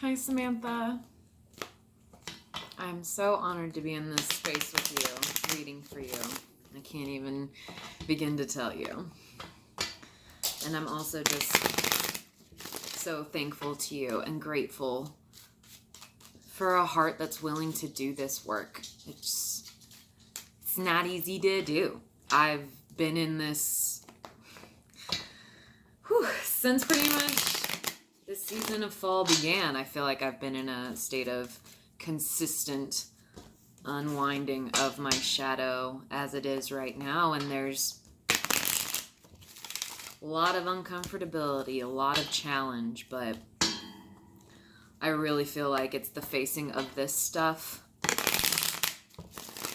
Hi, Samantha. I'm so honored to be in this space with you, reading for you. I can't even begin to tell you. And I'm also just so thankful to you and grateful for a heart that's willing to do this work. It's not easy to do. I've been in this since pretty much this season of fall began. I feel like I've been in a state of consistent unwinding of my shadow as it is right now, and there's a lot of uncomfortability, a lot of challenge, but I really feel like it's the facing of this stuff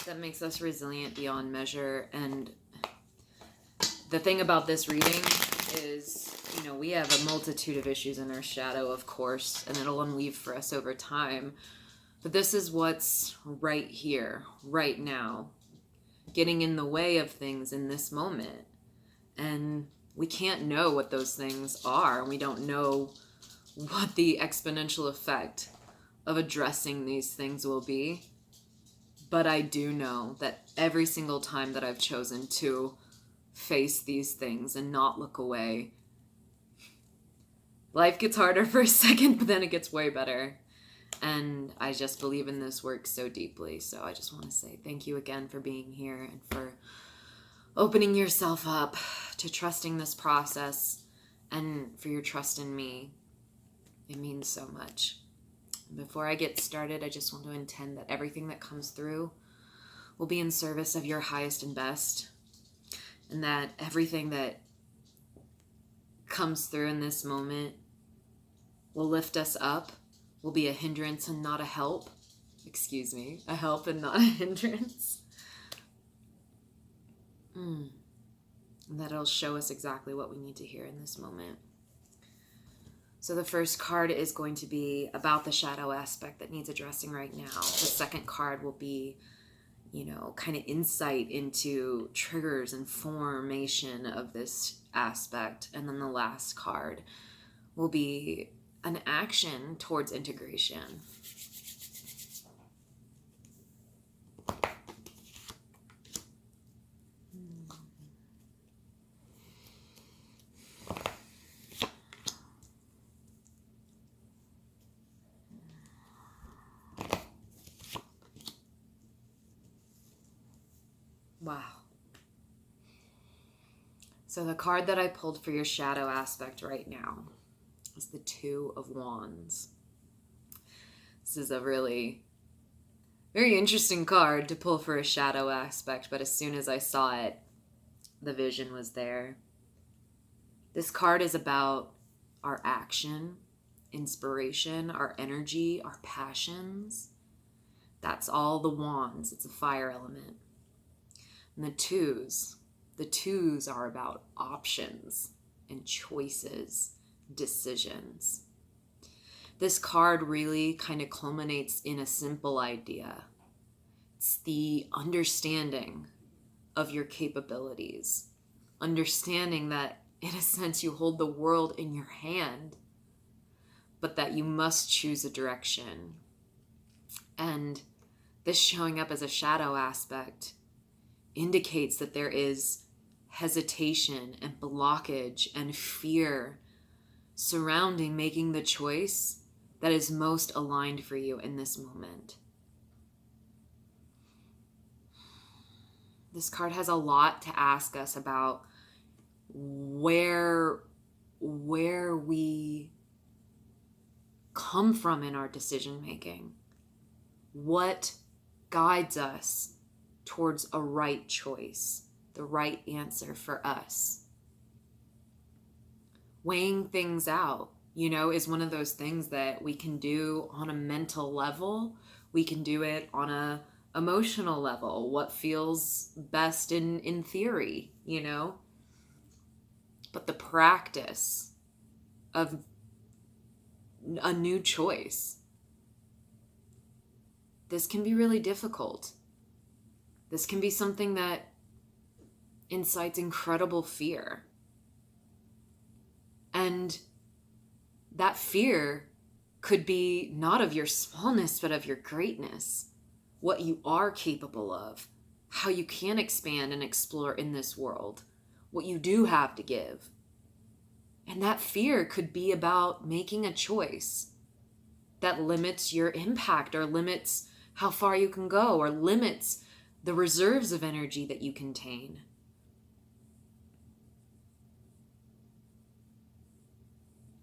that makes us resilient beyond measure. And the thing about this reading is, we have a multitude of issues in our shadow, of course, and it'll unweave for us over time. But this is what's right here, right now, getting in the way of things in this moment. And we can't know what those things are. We don't know what the exponential effect of addressing these things will be. But I do know that every single time that I've chosen to face these things and not look away, life gets harder for a second, but then it gets way better. And I just believe in this work so deeply. So I just want to say thank you again for being here and for opening yourself up to trusting this process and for your trust in me. It means so much. Before I get started, I just want to intend that everything that comes through will be in service of your highest and best, and that everything that comes through in this moment will lift us up, will be a hindrance and not a help. A help and not a hindrance. And that it'll show us exactly what we need to hear in this moment. So the first card is going to be about the shadow aspect that needs addressing right now. The second card will be, kind of insight into triggers and formation of this aspect. And then the last card will be an action towards integration. Wow. So the card that I pulled for your shadow aspect right now is the Two of Wands. This is a really very interesting card to pull for a shadow aspect, but as soon as I saw it, the vision was there. This card is about our action, inspiration, our energy, our passions. That's all the wands. It's a fire element. And the twos are about options and choices, decisions. This card really kind of culminates in a simple idea. It's the understanding of your capabilities, understanding that in a sense you hold the world in your hand, but that you must choose a direction. And this showing up as a shadow aspect indicates that there is hesitation and blockage and fear surrounding making the choice that is most aligned for you in this moment. This card has a lot to ask us about where we come from in our decision making. What guides us towards a right choice, the right answer for us. Weighing things out, is one of those things that we can do on a mental level. We can do it on a emotional level. What feels best in theory, But the practice of a new choice, this can be really difficult. This can be something that incites incredible fear. And that fear could be not of your smallness, but of your greatness, what you are capable of, how you can expand and explore in this world, what you do have to give. And that fear could be about making a choice that limits your impact or limits how far you can go or limits the reserves of energy that you contain.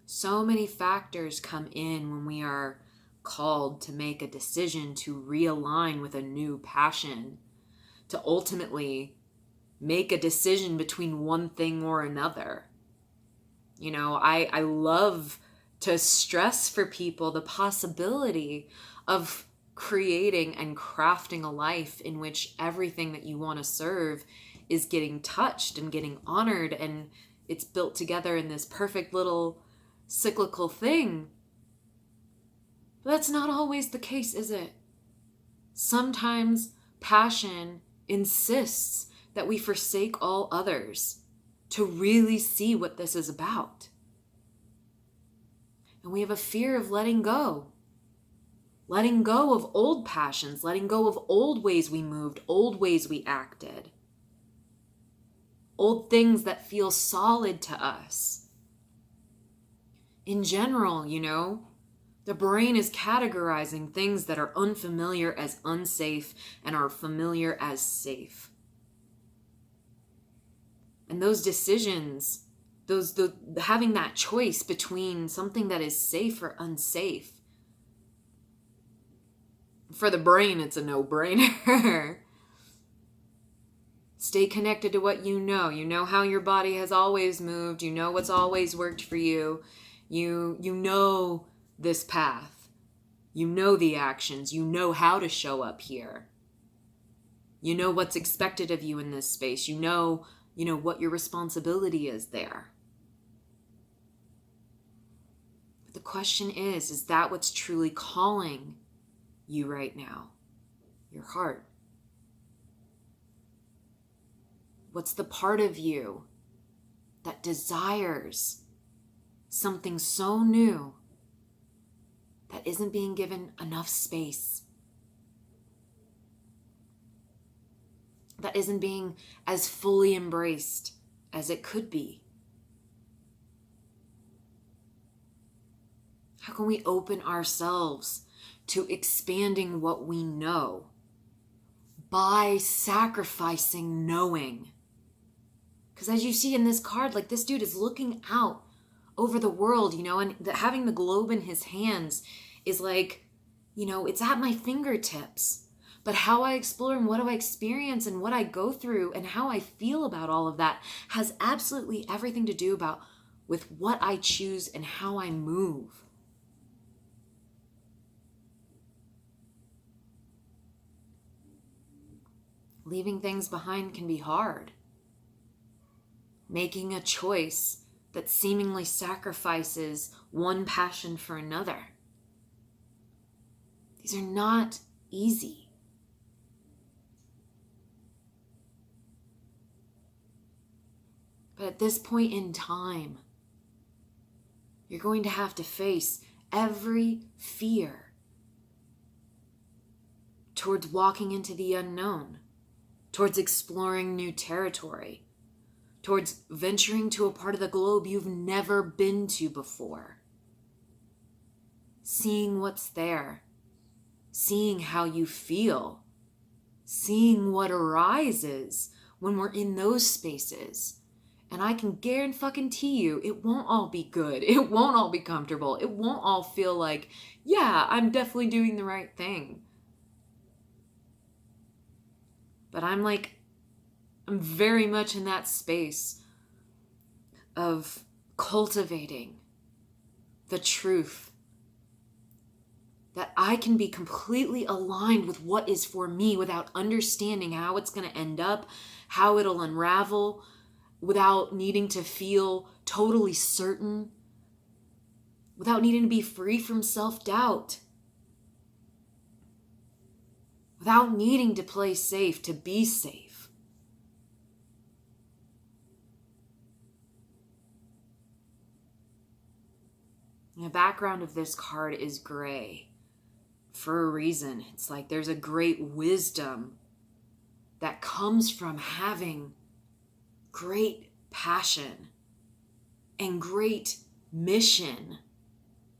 So many factors come in when we are called to make a decision to realign with a new passion, to ultimately make a decision between one thing or another. You know, I love to stress for people the possibility of creating and crafting a life in which everything that you want to serve is getting touched and getting honored, and it's built together in this perfect little cyclical thing. But that's not always the case, is it? Sometimes passion insists that we forsake all others to really see what this is about. And we have a fear of letting go of old passions, letting go of old ways we moved, old ways we acted, old things that feel solid to us. In general, you know, the brain is categorizing things that are unfamiliar as unsafe and are familiar as safe. And those decisions, having that choice between something that is safe or unsafe, for the brain, it's a no-brainer. Stay connected to what you know. You know how your body has always moved. You know what's always worked for you. You know this path. You know the actions. You know how to show up here. You know what's expected of you in this space. You know what your responsibility is there. But the question is that what's truly calling you right now? Your heart. What's the part of you that desires something so new that isn't being given enough space? That isn't being as fully embraced as it could be? How can we open ourselves to expanding what we know by sacrificing knowing? Because as you see in this card, like, this dude is looking out over the world, you know, and having the globe in his hands is like, you know, it's at my fingertips. But how I explore and what do I experience and what I go through and how I feel about all of that has absolutely everything to do with what I choose and how I move. Leaving things behind can be hard. Making a choice that seemingly sacrifices one passion for another. These are not easy. But at this point in time, you're going to have to face every fear towards walking into the unknown, towards exploring new territory, towards venturing to a part of the globe you've never been to before. Seeing what's there, seeing how you feel, seeing what arises when we're in those spaces. And I can guarantee you, it won't all be good. It won't all be comfortable. It won't all feel like, yeah, I'm definitely doing the right thing. But I'm very much in that space of cultivating the truth that I can be completely aligned with what is for me without understanding how it's going to end up, how it'll unravel, without needing to feel totally certain, without needing to be free from self-doubt, without needing to play safe to be safe. The background of this card is gray for a reason. It's like there's a great wisdom that comes from having great passion and great mission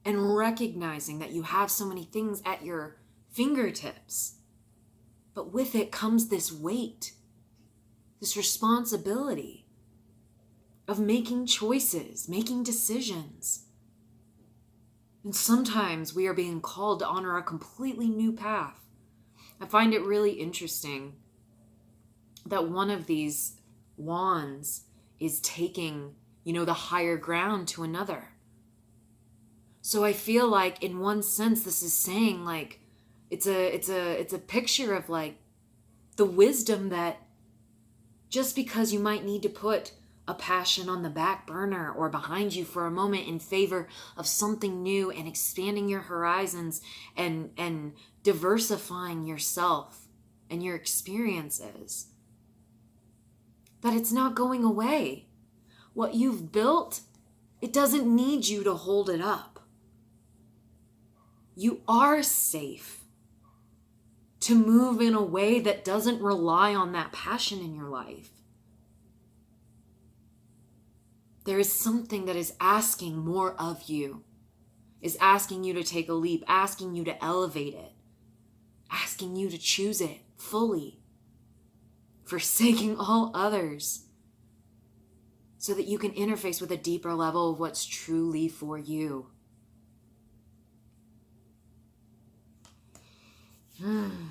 and recognizing that you have so many things at your fingertips. But with it comes this weight, this responsibility of making choices, making decisions. And sometimes we are being called to honor a completely new path. I find it really interesting that one of these wands is taking, the higher ground to another. So I feel like in one sense, this is saying like, it's a picture of like the wisdom that just because you might need to put a passion on the back burner or behind you for a moment in favor of something new and expanding your horizons and diversifying yourself and your experiences, that it's not going away. What you've built, it doesn't need you to hold it up. You are safe to move in a way that doesn't rely on that passion in your life. There is something that is asking more of you, is asking you to take a leap, asking you to elevate it, asking you to choose it fully, forsaking all others, so that you can interface with a deeper level of what's truly for you. And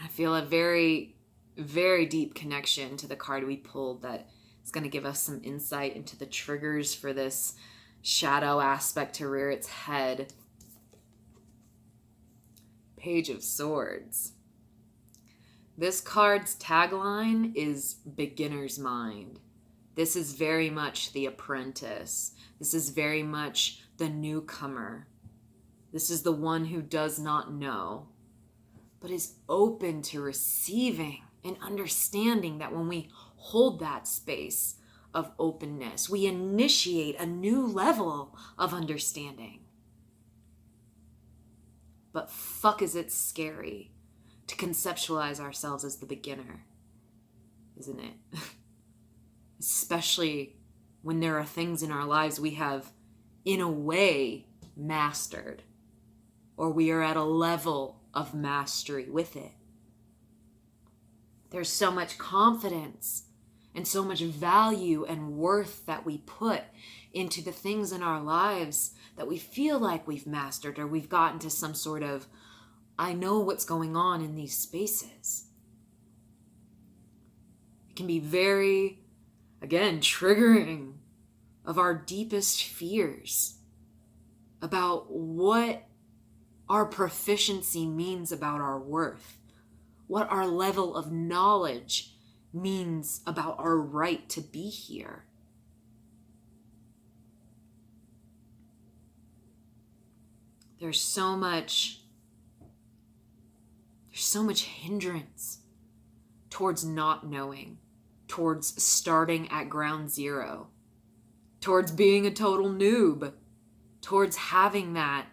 I feel a very, very deep connection to the card we pulled that is going to give us some insight into the triggers for this shadow aspect to rear its head. Page of Swords. This card's tagline is beginner's mind. This is very much the apprentice. This is very much the newcomer. This is the one who does not know, but is open to receiving and understanding that when we hold that space of openness, we initiate a new level of understanding. But fuck is it scary to conceptualize ourselves as the beginner, isn't it? Especially when there are things in our lives we have, in a way, mastered, or we are at a level of mastery with it. There's so much confidence and so much value and worth that we put into the things in our lives that we feel like we've mastered, or we've gotten to some sort of, I know what's going on in these spaces. It can be very, again, triggering of our deepest fears about what our proficiency means about our worth, what our level of knowledge means about our right to be here. There's so much hindrance towards not knowing, towards starting at ground zero, towards being a total noob, towards having that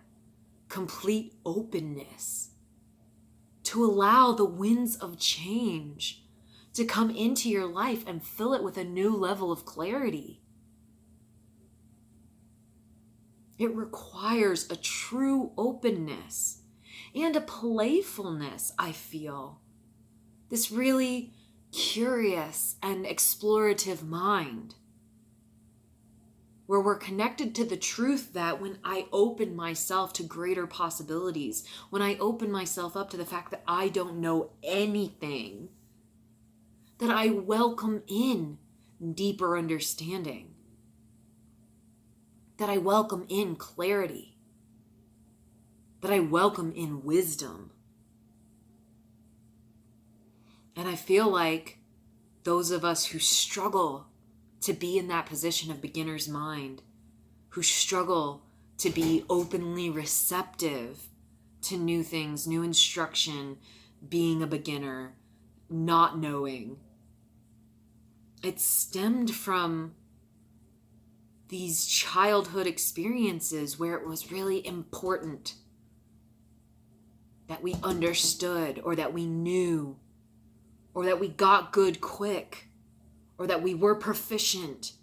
complete openness to allow the winds of change to come into your life and fill it with a new level of clarity. It requires a true openness and a playfulness, I feel. This really curious and explorative mind, where we're connected to the truth that when I open myself to greater possibilities, when I open myself up to the fact that I don't know anything, that I welcome in deeper understanding, that I welcome in clarity, that I welcome in wisdom. And I feel like those of us who struggle to be in that position of beginner's mind, who struggle to be openly receptive to new things, new instruction, being a beginner, not knowing, it stemmed from these childhood experiences where it was really important that we understood, or that we knew, or that we got good quick, or that we were proficient,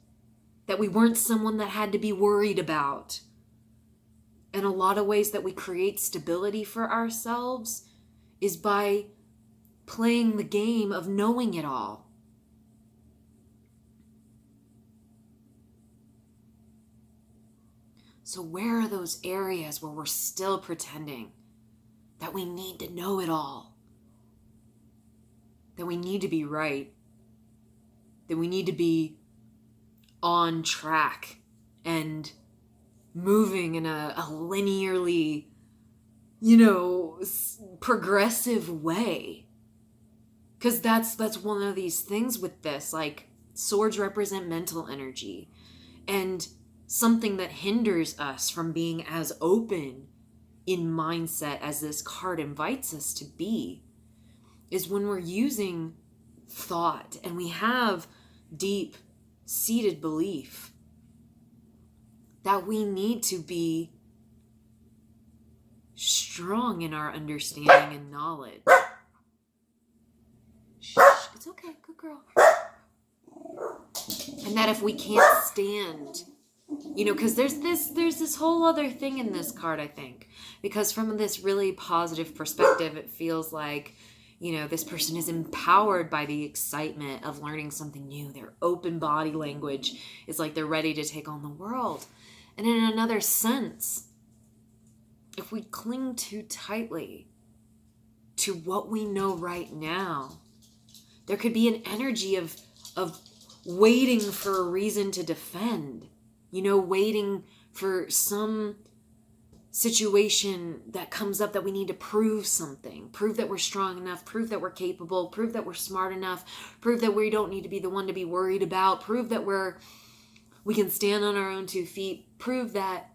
that we weren't someone that had to be worried about. And a lot of ways that we create stability for ourselves is by playing the game of knowing it all. So where are those areas where we're still pretending that we need to know it all? That we need to be right? That we need to be on track and moving in a linearly, progressive way? Because that's one of these things with this. Like, swords represent mental energy. And something that hinders us from being as open in mindset as this card invites us to be is when we're using thought and we have deep seated belief that we need to be strong in our understanding and knowledge. Shh, it's okay, good girl. And that if we can't stand, because there's this whole other thing in this card, I think. Because from this really positive perspective, it feels like, this person is empowered by the excitement of learning something new. Their open body language is like they're ready to take on the world. And in another sense, if we cling too tightly to what we know right now, there could be an energy of waiting for a reason to defend, waiting for some situation that comes up that we need to prove something, prove that we're strong enough, prove that we're capable, prove that we're smart enough, prove that we don't need to be the one to be worried about, prove that we can stand on our own 2 feet, prove that,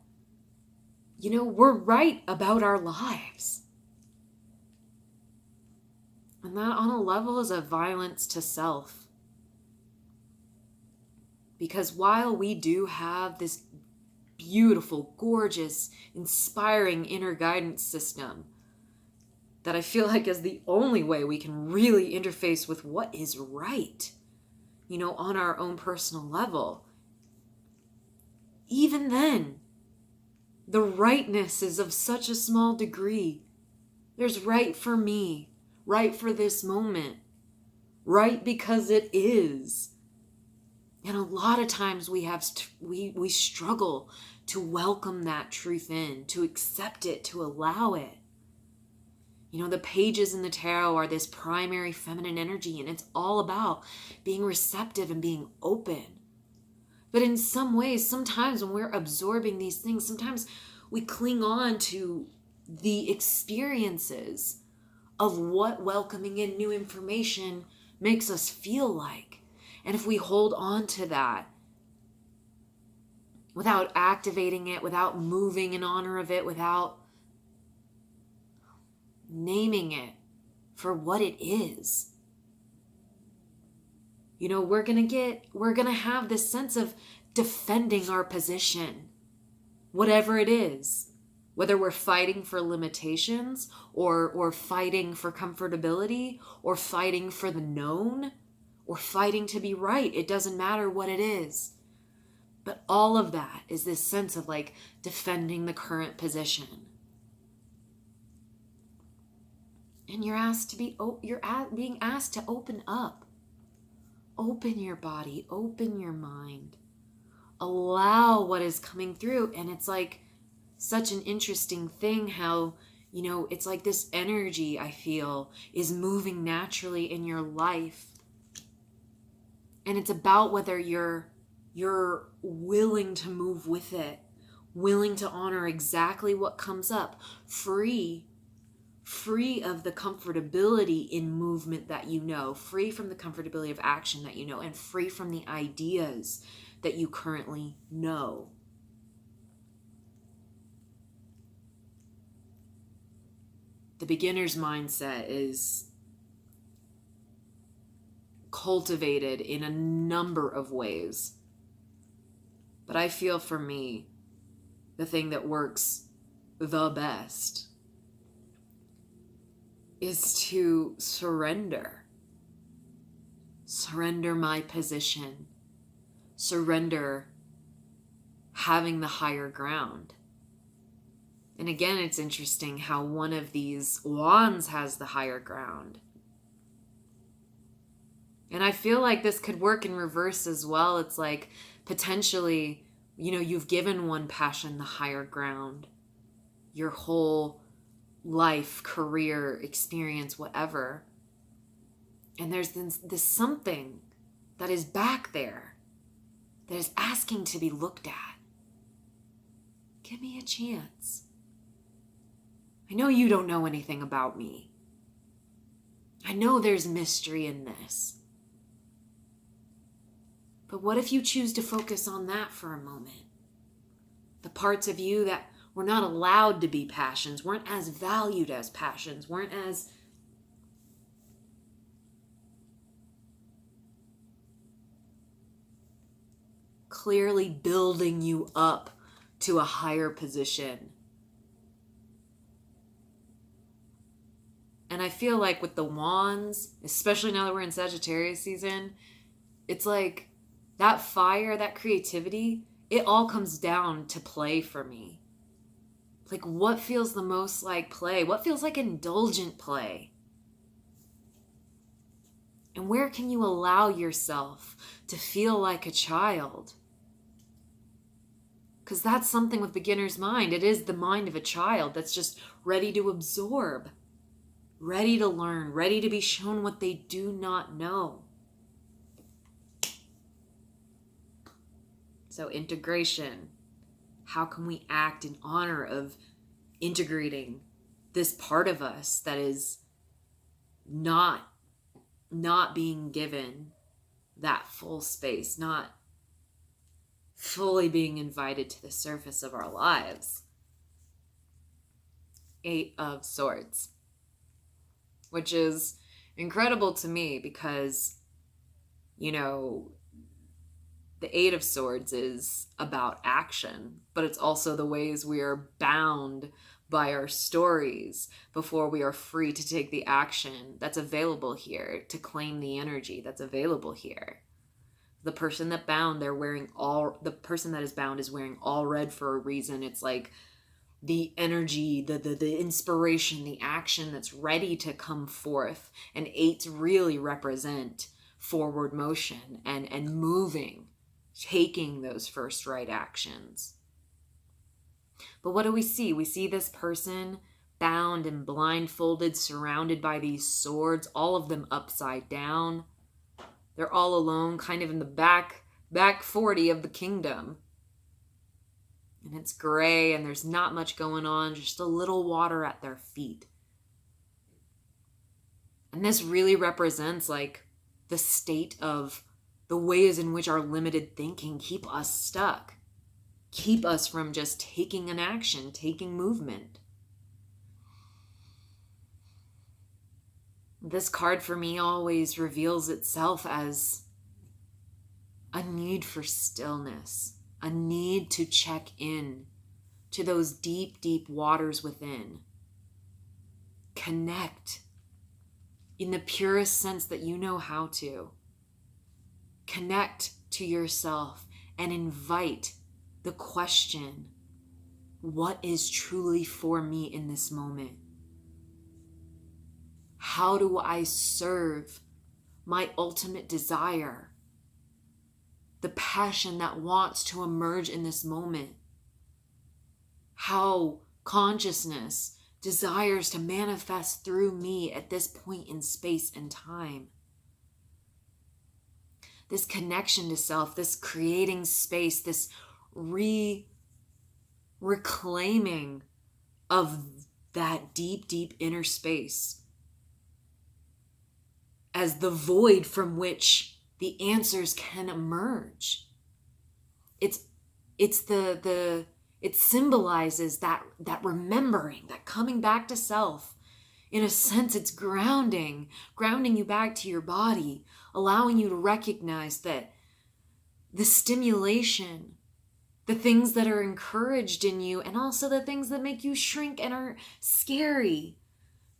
we're right about our lives. And that on a level is a violence to self. Because while we do have this beautiful, gorgeous, inspiring inner guidance system that I feel like is the only way we can really interface with what is right, on our own personal level, even then, the rightness is of such a small degree. There's right for me, right for this moment, right because it is. And a lot of times we struggle to welcome that truth in, to accept it, to allow it. The pages in the tarot are this primary feminine energy, and it's all about being receptive and being open. But in some ways, sometimes when we're absorbing these things, sometimes we cling on to the experiences of what welcoming in new information makes us feel like. And if we hold on to that without activating it, without moving in honor of it, without naming it for what it is, we're going to have this sense of defending our position, whatever it is, whether we're fighting for limitations or fighting for comfortability or fighting for the known or fighting to be right. It doesn't matter what it is. But all of that is this sense of like defending the current position. And you're being asked to open up. Open your body, open your mind. Allow what is coming through. And it's like such an interesting thing how, it's like this energy, I feel, is moving naturally in your life. And it's about whether you're willing to move with it, willing to honor exactly what comes up, free of the comfortability in movement that free from the comfortability of action that and free from the ideas that you currently know. The beginner's mindset is cultivated in a number of ways. But I feel for me, the thing that works the best is to surrender. Surrender my position. Surrender having the higher ground. And again, it's interesting how one of these wands has the higher ground. And I feel like this could work in reverse as well. It's like potentially, you've given one passion the higher ground. Your whole life, career, experience, whatever. And there's this something that is back there that is asking to be looked at. Give me a chance. I know you don't know anything about me. I know there's mystery in this. But what if you choose to focus on that for a moment? The parts of you that were not allowed to be passions, weren't as valued as passions, weren't as clearly building you up to a higher position. And I feel like with the wands, especially now that we're in Sagittarius season, it's like that fire, that creativity, it all comes down to play for me. Like, what feels the most like play? What feels like indulgent play? And where can you allow yourself to feel like a child? Because that's something with beginner's mind. It is the mind of a child that's just ready to absorb, ready to learn, ready to be shown what they do not know. So integration. How can we act in honor of integrating this part of us that is not being given that full space, not fully being invited to the surface of our lives? 8 of Swords, which is incredible to me because, the 8 of Swords is about action, but it's also the ways we are bound by our stories before we are free to take the action that's available here, to claim the energy that's available here. The person that bound, the person that is bound is wearing all red for a reason. It's like the energy, the inspiration, the action that's ready to come forth. And 8s really represent forward motion and moving, taking those first right actions. But what do we see? We see this person bound and blindfolded, surrounded by these swords, all of them upside down. They're all alone, kind of in the back 40 of the kingdom. And it's gray and there's not much going on, just a little water at their feet. And this really represents like the state of the ways in which our limited thinking keep us stuck, keep us from just taking an action, taking movement. This card for me always reveals itself as a need for stillness, a need to check in to those deep, deep waters within. Connect in the purest sense that you know how to. Connect to yourself and invite the question, what is truly for me in this moment? How do I serve my ultimate desire? The passion that wants to emerge in this moment. How consciousness desires to manifest through me at this point in space and time. This connection to self, this creating space, this reclaiming of that deep, deep inner space as the void from which the answers can emerge. It symbolizes that remembering, that coming back to self. In a sense, it's grounding you back to your body, allowing you to recognize that the stimulation the things that are encouraged in you, and also the things that make you shrink and are scary.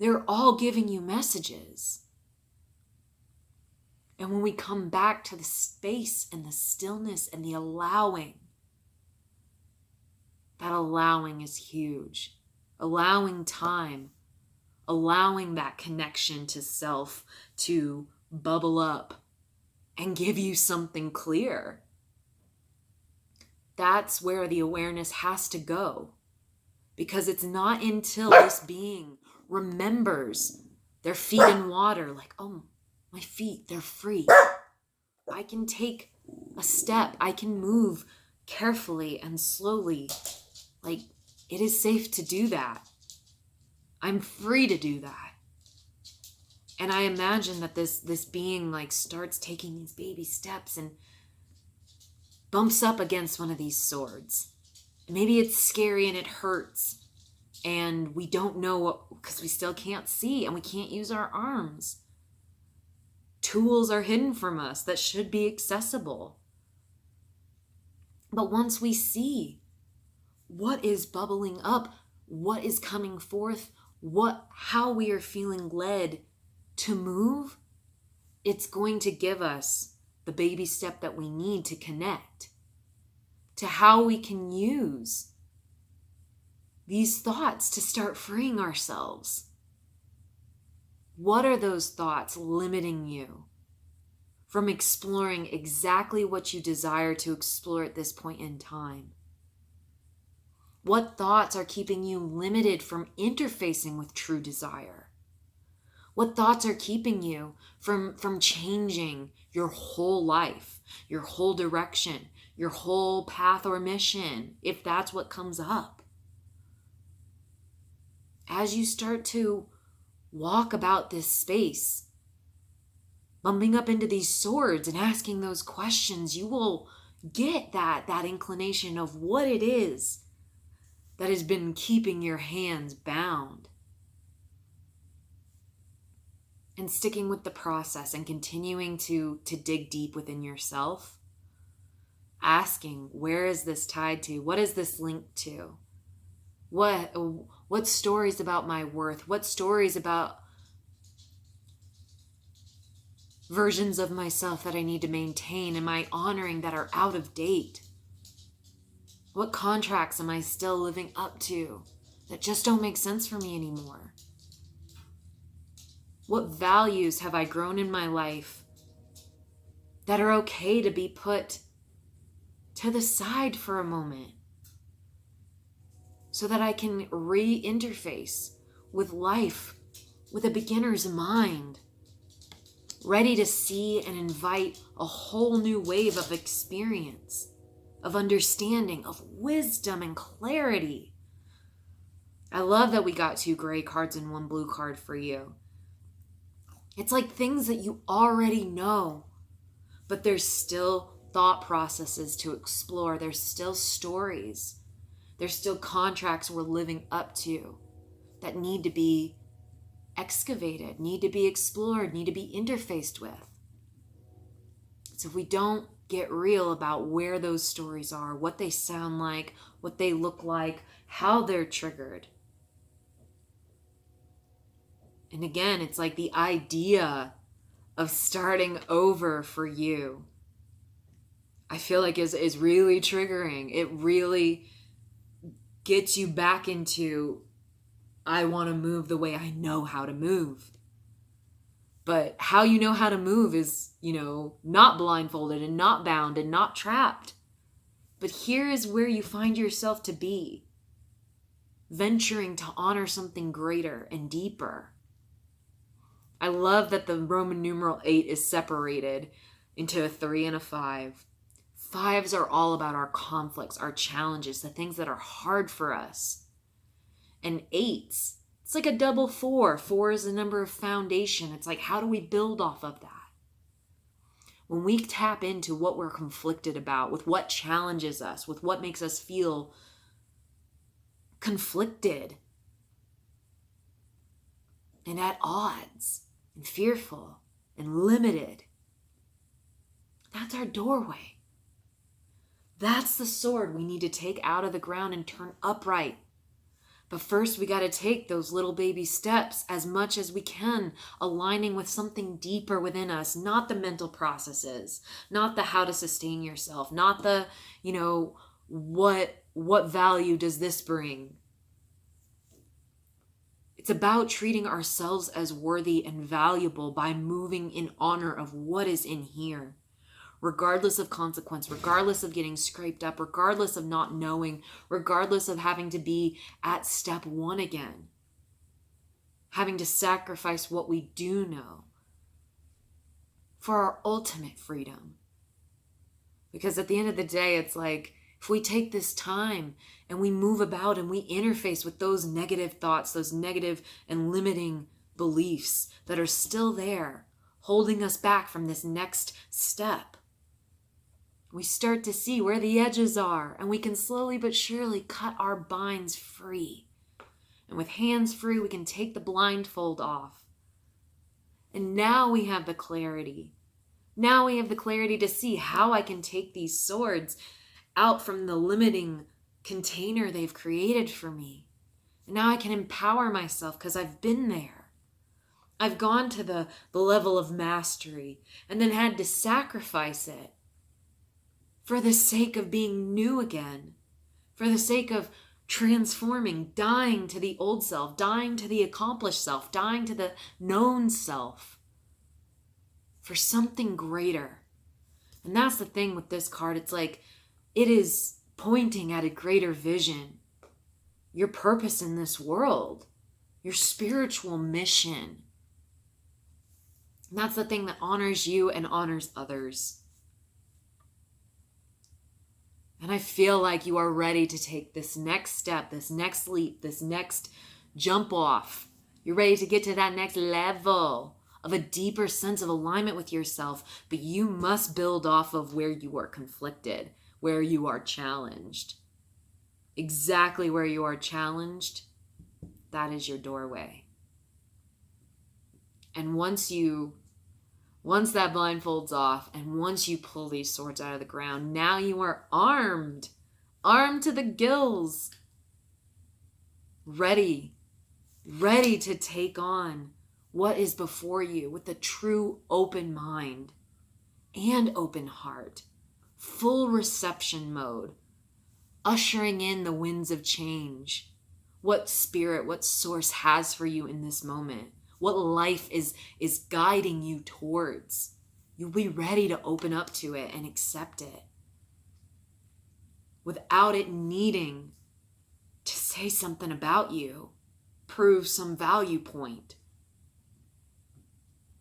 They're all giving you messages. And when we come back to the space and the stillness and the allowing, that allowing is huge. Allowing time, allowing that connection to self to bubble up and give you something clear. That's where the awareness has to go. Because it's not until this being remembers their feet in water, like, oh, my feet, they're free. I can take a step. I can move carefully and slowly. Like, it is safe to do that. I'm free to do that. And I imagine that this being like starts taking these baby steps and bumps up against one of these swords. Maybe it's scary and it hurts. And we don't know what, because we still can't see and we can't use our arms. Tools are hidden from us that should be accessible. But once we see what is bubbling up, what is coming forth, how we are feeling led to move, it's going to give us the baby step that we need to connect to how we can use these thoughts to start freeing ourselves. What are those thoughts limiting you from exploring exactly what you desire to explore at this point in time? What thoughts are keeping you limited from interfacing with true desire? What thoughts are keeping you from changing your whole life, your whole direction, your whole path or mission, if that's what comes up? As you start to walk about this space, bumping up into these swords and asking those questions, you will get that inclination of what it is that has been keeping your hands bound. And sticking with the process and continuing to dig deep within yourself, asking, where is this tied to? What is this linked to? What stories about my worth? What stories about versions of myself that I need to maintain am I honoring that are out of date? What contracts am I still living up to that just don't make sense for me anymore? What values have I grown in my life that are okay to be put to the side for a moment so that I can re-interface with life with a beginner's mind, ready to see and invite a whole new wave of experience, of understanding, of wisdom and clarity. I love that we got 2 gray cards and 1 blue card for you. It's like things that you already know, but there's still thought processes to explore. There's still stories. There's still contracts we're living up to that need to be excavated, need to be explored, need to be interfaced with. So if we don't get real about where those stories are, what they sound like, what they look like, how they're triggered. And again, it's like the idea of starting over for you, I feel like is really triggering. It really gets you back into, I want to move the way I know how to move. But how you know how to move is, not blindfolded and not bound and not trapped. But here is where you find yourself to be, venturing to honor something greater and deeper. I love that the Roman numeral 8 is separated into a 3 and a 5. 5s are all about our conflicts, our challenges, the things that are hard for us. And 8s, it's like a double 4. 4 is the number of foundation. It's like, how do we build off of that? When we tap into what we're conflicted about, with what challenges us, with what makes us feel conflicted and at odds and fearful and limited, that's our doorway. That's the sword we need to take out of the ground and turn upright. But first, we got to take those little baby steps as much as we can, aligning with something deeper within us, not the mental processes, not the how to sustain yourself, not the, what value does this bring? It's about treating ourselves as worthy and valuable by moving in honor of what is in here. Regardless of consequence, regardless of getting scraped up, regardless of not knowing, regardless of having to be at step one again, having to sacrifice what we do know for our ultimate freedom. Because at the end of the day, it's like, if we take this time and we move about and we interface with those negative thoughts, those negative and limiting beliefs that are still there, holding us back from this next step, we start to see where the edges are, and we can slowly but surely cut our binds free. And with hands free, we can take the blindfold off. And now we have the clarity. Now we have the clarity to see how I can take these swords out from the limiting container they've created for me. And now I can empower myself because I've been there. I've gone to the level of mastery and then had to sacrifice it for the sake of being new again, for the sake of transforming, dying to the old self, dying to the accomplished self, dying to the known self, for something greater. And that's the thing with this card. It's like, it is pointing at a greater vision, your purpose in this world, your spiritual mission. And that's the thing that honors you and honors others. And I feel like you are ready to take this next step, this next leap, this next jump off. You're ready to get to that next level of a deeper sense of alignment with yourself. But you must build off of where you are conflicted, where you are challenged. Exactly where you are challenged, that is your doorway. And once that blindfold's off, and once you pull these swords out of the ground, now you are armed to the gills, ready to take on what is before you with a true open mind and open heart, full reception mode, ushering in the winds of change, what spirit, what source has for you in this moment. What life is guiding you towards. You'll be ready to open up to it and accept it without it needing to say something about you, prove some value point.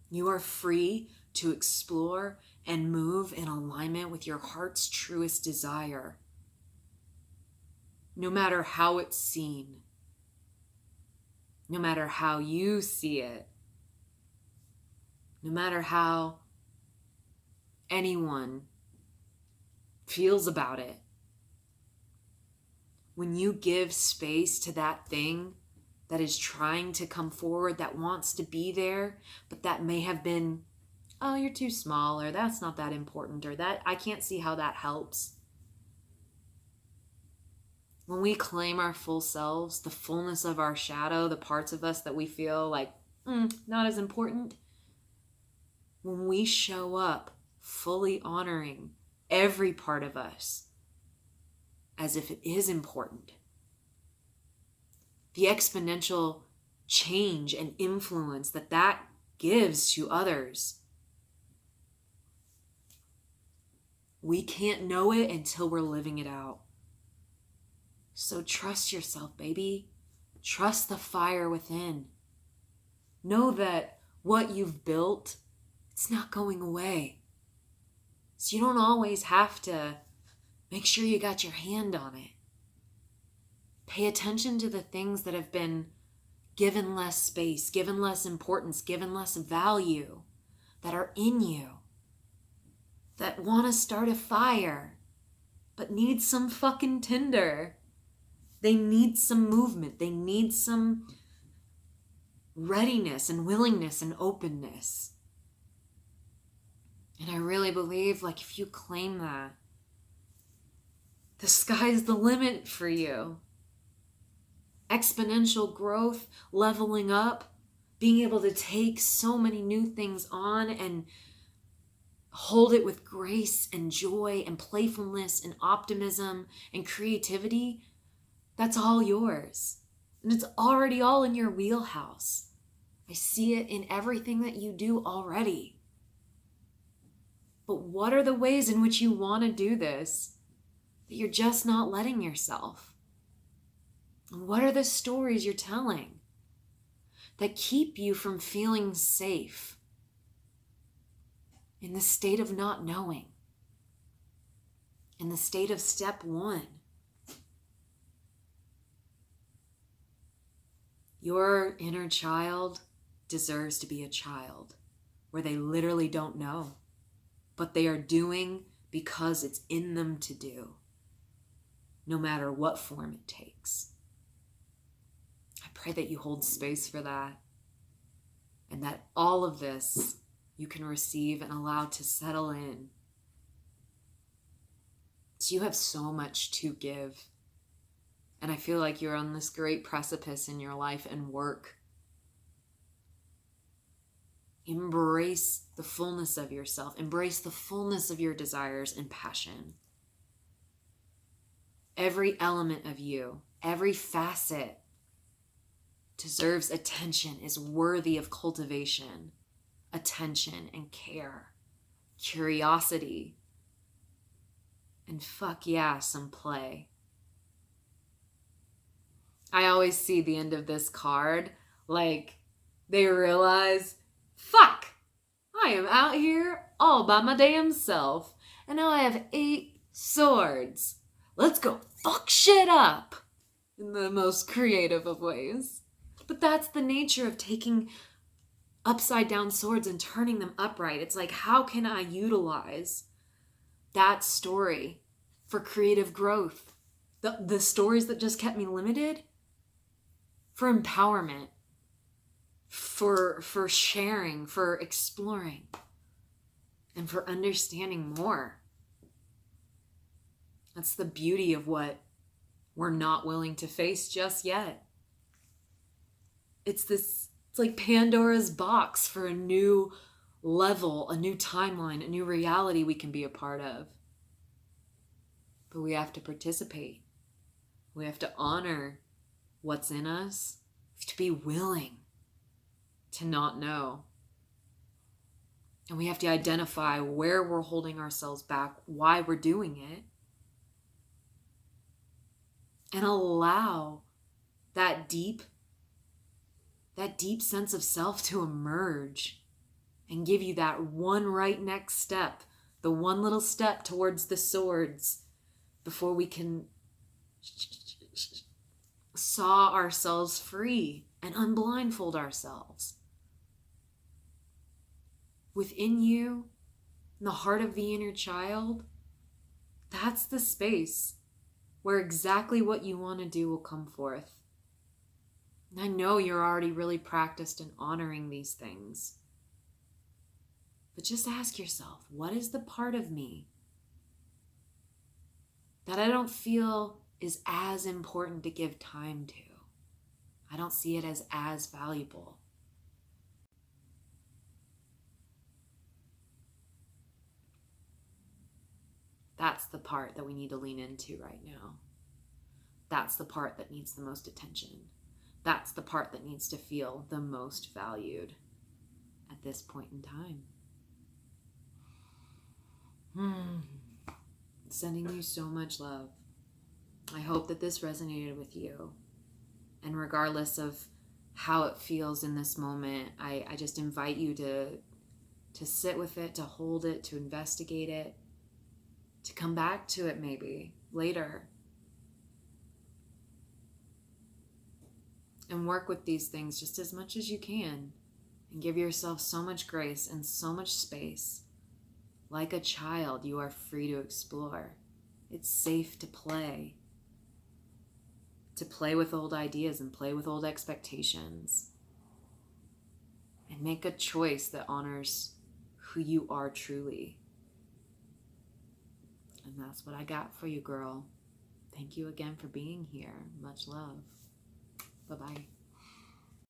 You are free to explore and move in alignment with your heart's truest desire, no matter how it's seen. No matter how you see it, no matter how anyone feels about it, when you give space to that thing that is trying to come forward, that wants to be there, but that may have been, oh, you're too small, or that's not that important, or that I can't see how that helps. When we claim our full selves, the fullness of our shadow, the parts of us that we feel like, not as important, when we show up fully honoring every part of us as if it is important, the exponential change and influence that gives to others, we can't know it until we're living it out. So trust yourself, baby. Trust the fire within. Know that what you've built, it's not going away. So you don't always have to make sure you got your hand on it. Pay attention to the things that have been given less space, given less importance, given less value, that are in you, that want to start a fire, but need some fucking tinder. They need some movement. They need some readiness and willingness and openness. And I really believe, like, if you claim that, The sky's the limit for you. Exponential growth, leveling up, being able to take so many new things on and hold it with grace and joy and playfulness and optimism and creativity, that's all yours. And it's already all in your wheelhouse. I see it in everything that you do already. But what are the ways in which you want to do this that you're just not letting yourself? And what are the stories you're telling that keep you from feeling safe in the state of not knowing, in the state of step one? Your inner child deserves to be a child where they literally don't know, but they are doing because it's in them to do, no matter what form it takes. I pray that you hold space for that, and that all of this you can receive and allow to settle in. So you have so much to give. And I feel like you're on this great precipice in your life and work. Embrace the fullness of yourself. Embrace the fullness of your desires and passion. Every element of you, every facet deserves attention, is worthy of cultivation, attention and care, curiosity, and fuck yeah, some play. I always see the end of this card like they realize, fuck, I am out here all by my damn self, and now I have 8 swords. Let's go fuck shit up in the most creative of ways. But that's the nature of taking upside down swords and turning them upright. It's like, how can I utilize that story for creative growth? The stories that just kept me limited, for empowerment, for sharing, for exploring, and for understanding more. That's the beauty of what we're not willing to face just yet. It's like Pandora's box for a new level, a new timeline, a new reality we can be a part of. But we have to participate. We have to honor what's in us, to be willing to not know. And we have to identify where we're holding ourselves back, why we're doing it, and allow that deep sense of self to emerge and give you that one right next step, the one little step towards the swords before we can saw ourselves free and unblindfold ourselves. Within you, in the heart of the inner child, that's the space where exactly what you want to do will come forth. And I know you're already really practiced in honoring these things. But just ask yourself, what is the part of me that I don't feel is as important to give time to? I don't see it as valuable. That's the part that we need to lean into right now. That's the part that needs the most attention. That's the part that needs to feel the most valued at this point in time. Sending you so much love. I hope that this resonated with you. And regardless of how it feels in this moment, I just invite you to sit with it, to hold it, to investigate it, to come back to it maybe later. And work with these things just as much as you can. And give yourself so much grace and so much space. Like a child, you are free to explore. It's safe to play. To play with old ideas and play with old expectations. And make a choice that honors who you are truly. And that's what I got for you, girl. thank you again for being here. Much love. Bye-bye.